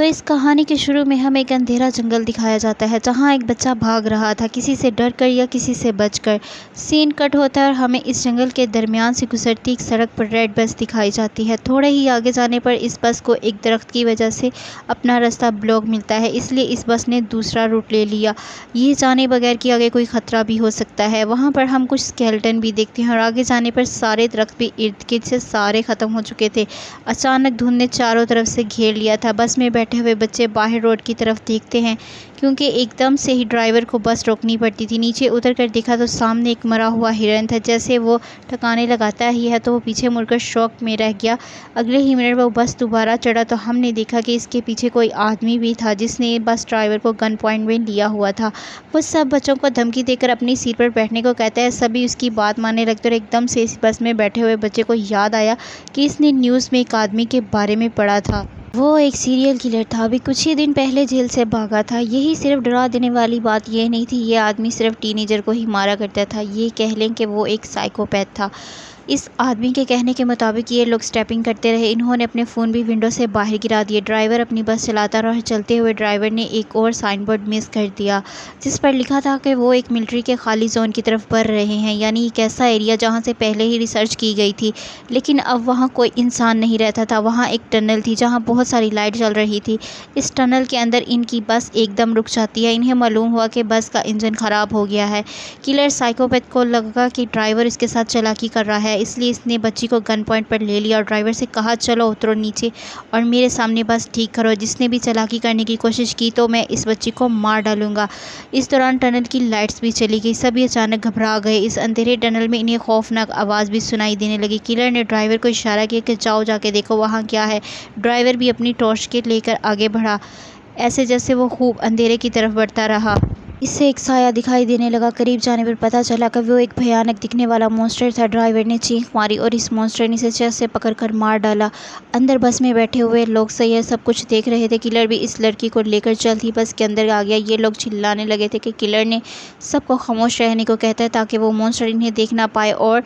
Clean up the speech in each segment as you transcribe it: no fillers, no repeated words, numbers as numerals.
तो इस कहानी के शुरू में हमें एक अंधेरा जंगल दिखाया जाता है जहाँ एक बच्चा भाग रहा था, किसी से डरकर या किसी से बचकर। सीन कट होता है और हमें इस जंगल के दरमियान से गुजरती एक सड़क पर रेड बस दिखाई जाती है। थोड़े ही आगे जाने पर इस बस को एक दरख्त की वजह से अपना रास्ता ब्लॉक मिलता है, इसलिए इस बस ने दूसरा रूट ले लिया, ये जाने बगैर कि आगे कोई खतरा भी हो सकता है। वहाँ पर हम कुछ स्केलेटन भी देखते हैं और आगे जाने पर सारे दरख्त भी इर्द गिर्द से सारे ख़त्म हो चुके थे। अचानक धुंध ने चारों तरफ से घेर लिया था। बस में बैठे हुए बच्चे बाहर रोड की तरफ देखते हैं क्योंकि एकदम से ही ड्राइवर को बस रोकनी पड़ती थी। नीचे उतर कर देखा तो सामने एक मरा हुआ हिरन था। जैसे वो ठिकाने लगाता ही है तो वो पीछे मुड़कर शौक में रह गया। अगले ही मिनट वो बस दोबारा चढ़ा तो हमने देखा कि इसके पीछे कोई आदमी भी था जिसने बस ड्राइवर को गन पॉइंट में लिया हुआ था। वो सब बच्चों को धमकी देकर अपनी सीट पर बैठने को कहता है। सभी उसकी बात मानने लगते और एकदम से इस बस में बैठे हुए बच्चे को याद आया कि इसने न्यूज़ में एक आदमी के बारे में पढ़ा था। वो एक सीरियल किलर था, अभी कुछ ही दिन पहले जेल से भागा था। यही सिर्फ डरा देने वाली बात ये नहीं थी, ये आदमी सिर्फ टीनेजर को ही मारा करता था। ये कह लें कि वो एक साइकोपैथ था। इस आदमी के कहने के मुताबिक ये लोग स्टेपिंग करते रहे। इन्होंने अपने फ़ोन भी विंडो से बाहर गिरा दिए। ड्राइवर अपनी बस चलाता रहा। चलते हुए ड्राइवर ने एक और साइन बोर्ड मिस कर दिया जिस पर लिखा था कि वो एक मिलिट्री के खाली जोन की तरफ बढ़ रहे हैं, यानी एक ऐसा एरिया जहाँ से पहले ही रिसर्च की गई थी, लेकिन अब वहाँ कोई इंसान नहीं रहता था। वहाँ एक टनल थी जहाँ बहुत सारी लाइट जल रही थी। इस टनल के अंदर इनकी बस एकदम रुक जाती है। इन्हें मालूम हुआ कि बस का इंजन ख़राब हो गया है। किलर साइकोपैथ को लगा कि ड्राइवर इसके साथ चालाकी कर रहा है, इसलिए इसने बच्ची को गन पॉइंट पर ले लिया और ड्राइवर से कहा, चलो उतरो नीचे और मेरे सामने बस ठीक करो। जिसने भी चालाकी करने की कोशिश की तो मैं इस बच्ची को मार डालूंगा। इस दौरान टनल की लाइट्स भी चली गई। सभी अचानक घबरा गए। इस अंधेरे टनल में इन्हें खौफनाक आवाज़ भी सुनाई देने लगी। किलर ने ड्राइवर को इशारा किया कि जाओ जाके देखो वहाँ क्या है। ड्राइवर भी अपनी टॉर्च के लेकर आगे बढ़ा, ऐसे जैसे वो खूब अंधेरे की तरफ बढ़ता रहा। इससे एक साया दिखाई देने लगा। करीब जाने पर पता चला कि वो एक भयानक दिखने वाला मॉन्स्टर था। ड्राइवर ने चीख मारी और इस मॉन्स्टर ने इसे चेस्ट से पकड़कर मार डाला। अंदर बस में बैठे हुए लोग सही है सब कुछ देख रहे थे। किलर भी इस लड़की को लेकर जल्द ही बस के अंदर आ गया। ये लोग चिल्लाने लगे थे कि किलर ने सबको खामोश रहने को कहता है ताकि वो मॉन्स्टर इन्हें देख ना पाए और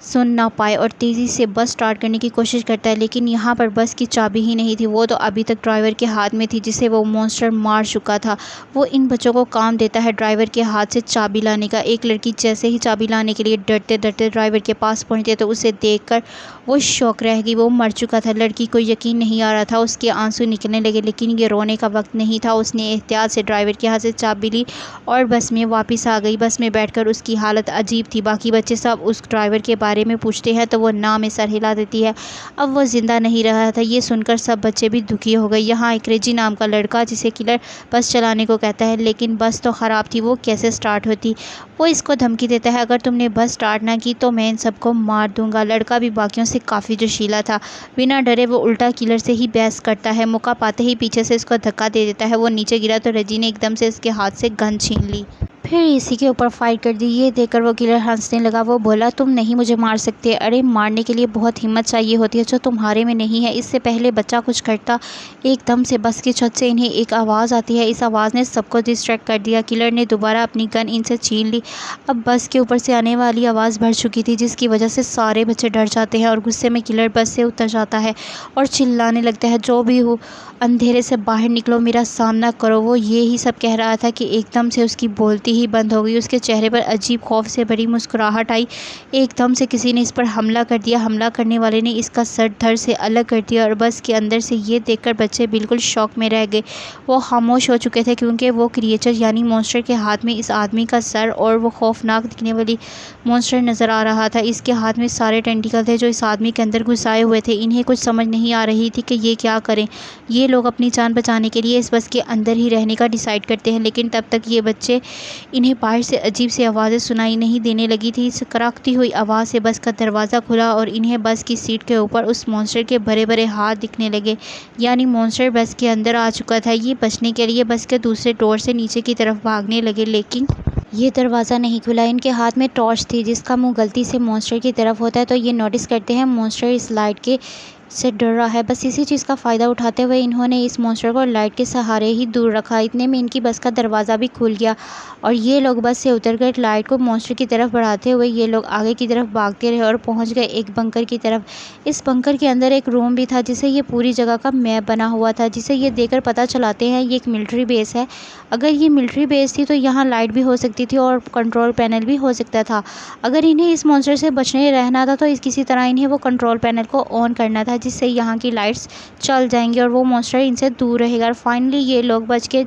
सुन ना पाए, और तेज़ी से बस स्टार्ट करने की कोशिश करता है, लेकिन यहाँ पर बस की चाबी ही नहीं थी। वो तो अभी तक ड्राइवर के हाथ में थी जिसे वो मॉन्स्टर मार चुका था। वो इन बच्चों को काम देता है ड्राइवर के हाथ से चाबी लाने का। एक लड़की जैसे ही चाबी लाने के लिए डरते डरते ड्राइवर के पास पहुँचती तो उसे देखकर वो शौक रह गई। वो मर चुका था। लड़की को यकीन नहीं आ रहा था। उसके आंसू निकलने लगे, लेकिन ये रोने का वक्त नहीं था। उसने एहतियात से ड्राइवर के हाथ से चाबी ली और बस में वापस आ गई। बस में बैठकर उसकी हालत अजीब थी। बाकी बच्चे सब उस ड्राइवर के बारे में पूछते हैं तो वो ना में सर हिला देती है। अब वो जिंदा नहीं रहा था। ये सुनकर सब बच्चे भी दुखी हो गए। यहाँ एक रेजी नाम का लड़का जिसे किलर बस चलाने को कहता है, लेकिन बस तो ख़राब थी, वो कैसे स्टार्ट होती। वो इसको धमकी देता है, अगर तुमने बस स्टार्ट ना की तो मैं इन सबको मार दूंगा। लड़का भी बाकियों से काफ़ी जोशीला था। बिना डरे वो उल्टा किलर से ही बहस करता है। मौका पाते ही पीछे से इसको धक्का दे देता है। वो नीचे गिरा तो रेजी ने एकदम से इसके हाथ से गन छीन ली, फिर इसी के ऊपर फाइट कर दी। ये देखकर वो किलर हंसने लगा। वो बोला, तुम नहीं मुझे मार सकते। अरे मारने के लिए बहुत हिम्मत चाहिए होती है जो तुम्हारे में नहीं है। इससे पहले बच्चा कुछ करता, एकदम से बस की छत से इन्हें एक आवाज़ आती है। इस आवाज़ ने सबको डिस्ट्रैक्ट कर दिया। किलर ने दोबारा अपनी गन इनसे छीन ली। अब बस के ऊपर से आने वाली आवाज़ बढ़ चुकी थी जिसकी वजह से सारे बच्चे डर जाते हैं और गुस्से में किलर बस से उतर जाता है और चिल्लाने लगता है, जो भी हो अंधेरे से बाहर निकलो, मेरा सामना करो। वो ये ही सब कह रहा था कि एकदम से उसकी बोलती ही बंद हो गई। उसके चेहरे पर अजीब खौफ से भरी मुस्कुराहट आई। एकदम से किसी ने इस पर हमला कर दिया। हमला करने वाले ने इसका सर धड़ से अलग कर दिया और बस के अंदर से ये देखकर बच्चे बिल्कुल शौक में रह गए। वो खामोश हो चुके थे क्योंकि वो क्रिएचर यानी मॉन्स्टर के हाथ में इस आदमी का सर और वो खौफनाक दिखने वाली मॉन्स्टर नज़र आ रहा था। इसके हाथ में सारे टेंटिकल थे जो इस आदमी के अंदर घुसाए हुए थे। इन्हें कुछ समझ नहीं आ रही थी कि ये क्या करें। ये लोग अपनी जान बचाने के लिए इस बस के अंदर ही रहने का डिसाइड करते हैं, लेकिन तब तक ये बच्चे इन्हें बाहर से अजीब सी आवाज़ें सुनाई नहीं देने लगी थी। इस कराहती हुई आवाज़ से बस का दरवाज़ा खुला और इन्हें बस की सीट के ऊपर उस मॉन्स्टर के बड़े बड़े हाथ दिखने लगे, यानी मॉन्स्टर बस के अंदर आ चुका था। ये बचने के लिए बस के दूसरे डोर से नीचे की तरफ भागने लगे, लेकिन ये दरवाज़ा नहीं खुला। इनके हाथ में टॉर्च थी जिसका मुंह गलती से मॉन्स्टर की तरफ होता है, तो ये नोटिस करते हैं मॉन्स्टर इस लाइट के से डर रहा है। बस इसी चीज़ का फ़ायदा उठाते हुए इन्होंने इस मॉन्स्टर को लाइट के सहारे ही दूर रखा। इतने में इनकी बस का दरवाज़ा भी खुल गया और ये लोग बस से उतर कर लाइट को मॉन्स्टर की तरफ बढ़ाते हुए ये लोग आगे की तरफ भागते रहे और पहुंच गए एक बंकर की तरफ। इस बंकर के अंदर एक रूम भी था जिसे ये पूरी जगह का मैप बना हुआ था, जिसे ये देखकर पता चलाते हैं ये एक मिलिट्री बेस है। अगर ये मिलिट्री बेस थी तो यहाँ लाइट भी हो सकती थी और कंट्रोल पैनल भी हो सकता था। अगर इन्हें इस मॉन्स्टर से बचने रहना था तो किसी तरह इन्हें वो कंट्रोल पैनल को ऑन करना था, जिससे यहाँ की लाइट्स चल जाएंगी और वो मॉन्स्टर इनसे दूर रहेगा और फाइनली ये लोग बच के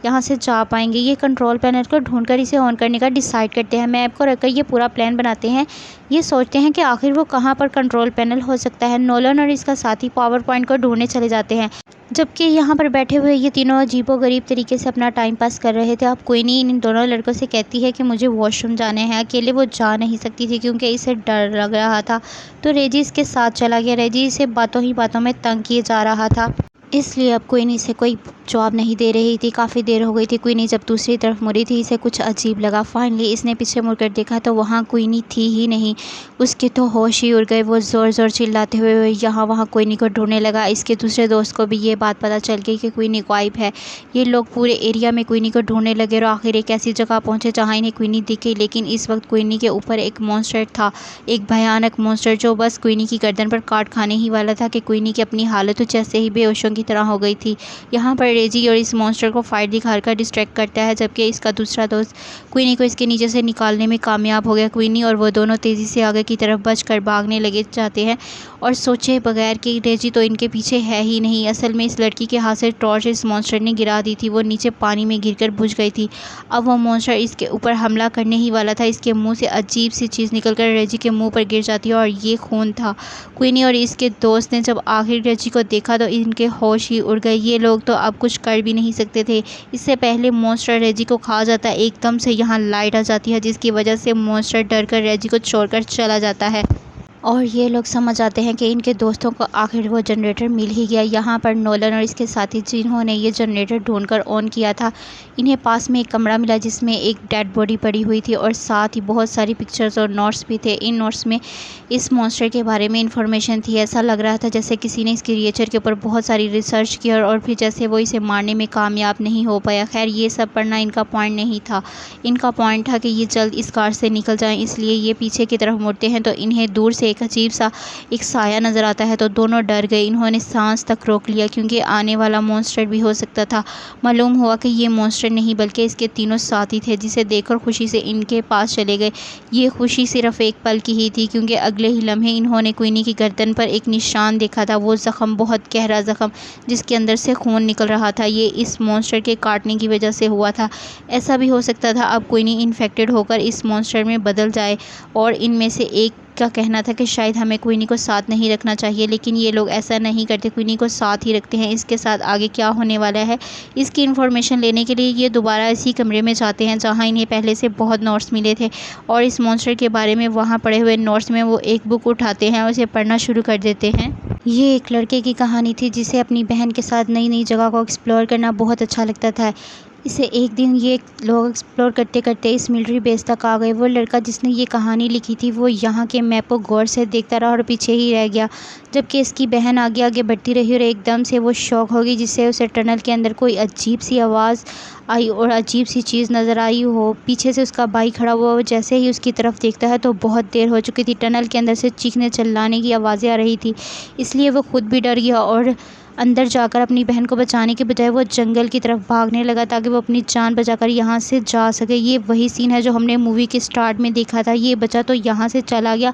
यहाँ से जा पाएंगे। ये कंट्रोल पैनल को ढूंढकर इसे ऑन करने का डिसाइड करते हैं। मैप को रखकर ये पूरा प्लान बनाते हैं। ये सोचते हैं कि आखिर वो कहाँ पर कंट्रोल पैनल हो सकता है। नोलन और इसका साथी पावर पॉइंट को ढूंढने चले जाते हैं, जबकि यहाँ पर बैठे हुए ये तीनों अजीबोगरीब तरीके से अपना टाइम पास कर रहे थे। अब क्वीनी इन दोनों लड़कों से कहती है कि मुझे वॉशरूम जाने हैं। अकेले वो जा नहीं सकती थी क्योंकि इसे डर लग रहा था, तो रेजी इसके साथ चला गया। रेजी इसे बातों ही बातों में तंग किए जा रहा था, इसलिए अब क्वीनी से कोई जवाब नहीं दे रही थी। काफ़ी देर हो गई थी। क्वीनी जब दूसरी तरफ मुड़ी थी इसे कुछ अजीब लगा। फाइनली इसने पीछे मुड़कर देखा तो वहाँ क्वीनी थी ही नहीं। उसके तो होश ही उड़ गए। वो ज़ोर ज़ोर चिल्लाते हुए यहाँ वहाँ क्वीनी को ढूंढने लगा। इसके दूसरे दोस्त को भी ये बात पता चल गई कि क्वीनी गायब है। ये लोग पूरे एरिया में क्वीनी को ढूंढने लगे और आखिर एक ऐसी जगह पहुँचे जहाँ इन्हें क्वीनी दिखी। लेकिन इस वक्त क्वीनी के ऊपर एक मॉन्स्टर था, एक भयानक मॉन्स्टर जो बस क्वीनी की गर्दन पर काट खाने ही वाला था कि क्वीनी की अपनी हालत कुछ ऐसे ही बेहोशों की तरह हो गई थी। यहाँ पर रेजी और इस मॉन्स्टर को फाइट दिखाकर डिस्ट्रैक्ट करता है, जबकि इसका दूसरा दोस्त क्वीनी को इसके नीचे से निकालने में कामयाब हो गया। क्वीनी और वो दोनों तेज़ी से आगे की तरफ बचकर भागने लगे जाते हैं और सोचे बगैर कि रेजी तो इनके पीछे है ही नहीं। असल में इस लड़की के हाथ से टॉर्च इस मॉन्स्टर ने गिरा दी थी। वो नीचे पानी में गिरकर बुझ गई थी। अब वो मॉन्स्टर इसके ऊपर हमला करने ही वाला था। इसके मुँह से अजीब सी चीज़ निकलकर रेजी के मुँह पर गिर जाती है और ये खून था। क्वीनी और इसके दोस्त ने जब आखिर रेजी को देखा तो इनके होश ही उड़ गए। ये लोग तो अब कुछ कर भी नहीं सकते थे। इससे पहले मॉन्स्टर रेजी को खा जाता है, एकदम से यहाँ लाइट आ जाती है जिसकी वजह से मॉन्स्टर डरकर रेजी को छोड़कर चला जाता है और ये लोग समझ आते हैं कि इनके दोस्तों को आखिर वो जनरेटर मिल ही गया। यहाँ पर नोलन और इसके साथी जिन्होंने ये जनरेटर ढूंढकर ऑन किया था, इन्हें पास में एक कमरा मिला जिसमें एक डेड बॉडी पड़ी हुई थी और साथ ही बहुत सारी पिक्चर्स और नोट्स भी थे। इन नोट्स में इस मॉन्स्टर के बारे में इंफॉर्मेशन थी। ऐसा लग रहा था जैसे किसी ने इस क्रिएचर के ऊपर बहुत सारी रिसर्च की और फिर जैसे वो इसे मारने में कामयाब नहीं हो पाया। खैर ये सब पढ़ना इनका पॉइंट नहीं था। इनका पॉइंट था कि ये जल्द इस कार से निकल जाएं, इसलिए ये पीछे की तरफ मुड़ते हैं तो इन्हें दूर से एक अजीब सा एक साया नज़र आता है तो दोनों डर गए। इन्होंने सांस तक रोक लिया क्योंकि आने वाला मॉन्स्टर भी हो सकता था। मालूम हुआ कि ये मॉन्स्टर नहीं बल्कि इसके तीनों साथी थे, जिसे देखकर खुशी से इनके पास चले गए। ये खुशी सिर्फ एक पल की ही थी क्योंकि अगले ही लम्हे इन्होंने क्वीनी की गर्दन पर एक निशान देखा था। वो ज़ख्म बहुत गहरा ज़ख्म जिसके अंदर से खून निकल रहा था। ये इस मॉन्स्टर के काटने की वजह से हुआ था। ऐसा भी हो सकता था अब क्वीनी इन्फेक्टेड होकर इस मॉन्स्टर में बदल जाए और इनमें से एक का कहना था कि शायद हमें क्वीनी को साथ नहीं रखना चाहिए, लेकिन ये लोग ऐसा नहीं करते, क्वीनी को साथ ही रखते हैं। इसके साथ आगे क्या होने वाला है इसकी इन्फॉर्मेशन लेने के लिए ये दोबारा इसी कमरे में जाते हैं जहां इन्हें पहले से बहुत नोट्स मिले थे और इस मॉन्स्टर के बारे में वहां पढ़े हुए नोट्स में वो एक बुक उठाते हैं और उसे पढ़ना शुरू कर देते हैं। ये एक लड़के की कहानी थी जिसे अपनी बहन के साथ नई नई जगह को एक्सप्लोर करना बहुत अच्छा लगता था। इसे एक दिन ये लोग एक्सप्लोर करते करते इस मिलिट्री बेस तक आ गए। वो लड़का जिसने ये कहानी लिखी थी वो यहाँ के मैप को गौर से देखता रहा और पीछे ही रह गया, जबकि इसकी बहन आगे आगे बढ़ती रही और एकदम से वो शॉक हो गई जिससे उसे टनल के अंदर कोई अजीब सी आवाज़ आई और अजीब सी चीज़ नज़र आई हो। पीछे से उसका भाई खड़ा हुआ, वो जैसे ही उसकी तरफ देखता है तो बहुत देर हो चुकी थी। टनल के अंदर से चीखने चिल्लाने की आवाज़ें आ रही थी, इसलिए वो खुद भी डर गया और अंदर जाकर अपनी बहन को बचाने के बजाय वो जंगल की तरफ भागने लगा ताकि वो अपनी जान बचाकर यहाँ से जा सके। ये वही सीन है जो हमने मूवी के स्टार्ट में देखा था। ये बच्चा तो यहाँ से चला गया,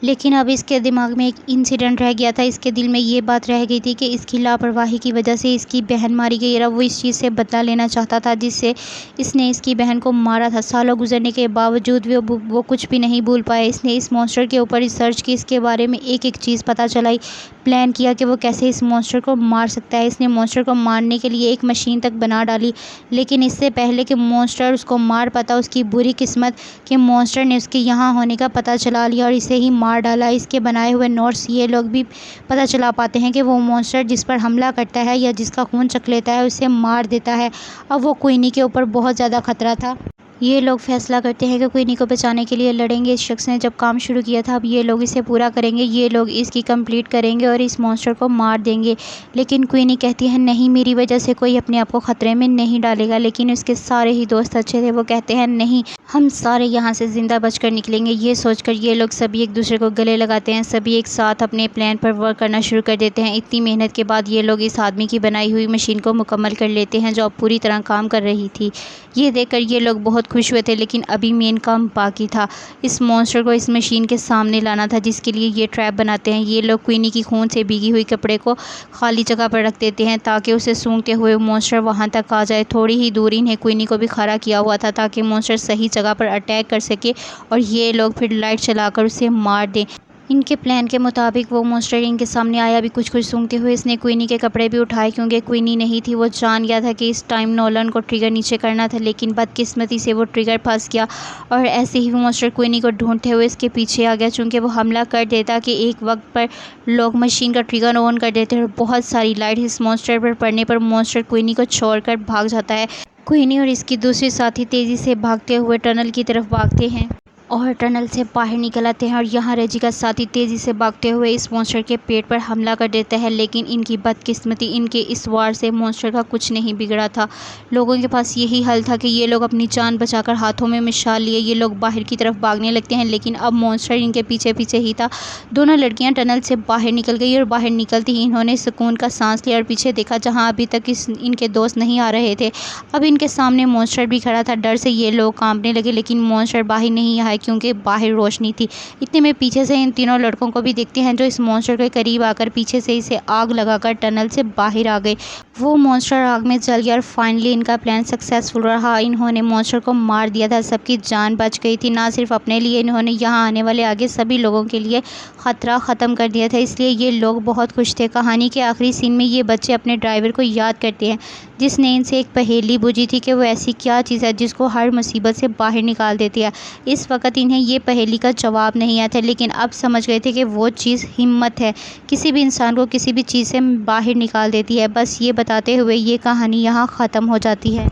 लेकिन अब इसके दिमाग में एक इंसिडेंट रह गया था। इसके दिल में ये बात रह गई थी कि इसकी लापरवाही की वजह से इसकी बहन मारी गई और वो इस चीज़ से बदला लेना चाहता था जिससे इसने इसकी बहन को मारा था। सालों गुजरने के बावजूद वो कुछ भी नहीं भूल पाया। इसने इस मॉन्स्टर के ऊपर रिसर्च की, इसके बारे में एक एक चीज़ पता चलाई, प्लान किया कि वो कैसे इस मॉन्स्टर को मार सकता है। इसने मॉन्स्टर को मारने के लिए एक मशीन तक बना डाली, लेकिन इससे पहले कि मॉन्स्टर उसको मार पाता, उसकी बुरी किस्मत कि मॉन्स्टर ने उसके यहाँ होने का पता चला लिया और इसे ही मार डाला। इसके बनाए हुए नोट्स ये लोग भी पता चला पाते हैं कि वो मॉन्स्टर जिस पर हमला करता है या जिसका खून चख लेता है उसे मार देता है। अब वो क्वीनी के ऊपर बहुत ज़्यादा खतरा था। ये लोग फैसला करते हैं कि क्वीनी को बचाने के लिए लड़ेंगे। इस शख्स ने जब काम शुरू किया था, अब ये लोग इसे पूरा करेंगे। ये लोग इसकी कंप्लीट करेंगे और इस मॉन्स्टर को मार देंगे। लेकिन क्वीनी कहती है नहीं, मेरी वजह से कोई अपने आप को ख़तरे में नहीं डालेगा। लेकिन उसके सारे ही दोस्त अच्छे थे, वो कहते हैं नहीं, हम सारे यहाँ से ज़िंदा बचकर निकलेंगे। ये सोचकर ये लोग सभी एक दूसरे को गले लगाते हैं। सभी एक साथ अपने प्लान पर वर्क करना शुरू कर देते हैं। इतनी मेहनत के बाद ये लोग इस आदमी की बनाई हुई मशीन को मुकम्मल कर लेते हैं जो अब पूरी तरह काम कर रही थी। ये देखकर ये लोग बहुत खुश हुए थे, लेकिन अभी मेन काम बाकी था। इस मॉन्स्टर को इस मशीन के सामने लाना था, जिसके लिए ये ट्रैप बनाते हैं। ये लोग क्वीनी की खून से भीगी हुई कपड़े को खाली जगह पर रख देते हैं ताकि उसे सूंघते हुए मॉन्स्टर वहां तक आ जाए। थोड़ी ही दूर इन्हें क्वीनी को भी खड़ा किया हुआ था ताकि मॉन्स्टर सही जगह पर अटैक कर सके और ये लोग फिर लाइट चलाकर उसे मार दें। इनके प्लान के मुताबिक वो मॉन्स्टर इनके सामने आया, भी कुछ कुछ सूंघते हुए। इसने क्वीनी के कपड़े भी उठाए क्योंकि क्वीनी नहीं थी। वो जान गया था कि इस टाइम नोलन को ट्रिगर नीचे करना था, लेकिन बदकिस्मती से वो ट्रिगर फंस गया और ऐसे ही वो मॉन्स्टर क्वीनी को ढूंढते हुए इसके पीछे आ गया। चूँकि वो हमला कर देता कि एक वक्त पर लोग मशीन का ट्रिगर ऑन कर देते और बहुत सारी लाइट इस मॉन्स्टर पर पड़ने पर मॉन्स्टर क्वीनी को छोड़कर भाग जाता है। क्वीनी और इसकी दूसरी साथी तेज़ी से भागते हुए टनल की तरफ भागते हैं और टनल से बाहर निकल आते हैं और यहाँ रेजी का साथी तेज़ी से भागते हुए इस मॉन्स्टर के पेट पर हमला कर देता है। लेकिन इनकी बदकिस्मती, इनके इस वार से मॉन्स्टर का कुछ नहीं बिगड़ा था। लोगों के पास यही हल था कि ये लोग अपनी जान बचाकर हाथों में मिसाल लिए ये लोग बाहर की तरफ भागने लगते हैं, लेकिन अब मॉन्स्टर इनके पीछे पीछे ही था। दोनों लड़कियाँ टनल से बाहर निकल गई और बाहर निकलती ही इन्होंने सुकून का सांस लिया और पीछे देखा जहाँ अभी तक इनके दोस्त नहीं आ रहे थे। अब इनके सामने मॉन्स्टर भी खड़ा था। डर से ये लोग कांपने लगे, लेकिन मॉन्स्टर बाहर नहीं आया क्योंकि बाहर रोशनी थी। इतने में पीछे से इन तीनों लड़कों को भी देखते हैं जो इस मॉन्स्टर के करीब आकर पीछे से इसे आग लगाकर टनल से बाहर आ गए। वो मॉन्स्टर आग में जल गया और फाइनली इनका प्लान सक्सेसफुल रहा। इन्होंने मॉन्स्टर को मार दिया था, सबकी जान बच गई थी। ना सिर्फ अपने लिए, इन्होंने यहाँ आने वाले आगे सभी लोगों के लिए ख़तरा ख़त्म कर दिया था, इसलिए ये लोग बहुत खुश थे। कहानी के आखिरी सीन में ये बच्चे अपने ड्राइवर को याद करते हैं जिसने इनसे एक पहेली बूझी थी कि वो ऐसी क्या चीज़ है जिसको हर मुसीबत से बाहर निकाल देती है। इस वक्त इन्हें ये पहेली का जवाब नहीं आया था, लेकिन अब समझ गए थे कि वो चीज़ हिम्मत है। किसी भी इंसान को किसी भी चीज़ से बाहर निकाल देती है। बस ये बताते हुए ये कहानी यहाँ ख़त्म हो जाती है।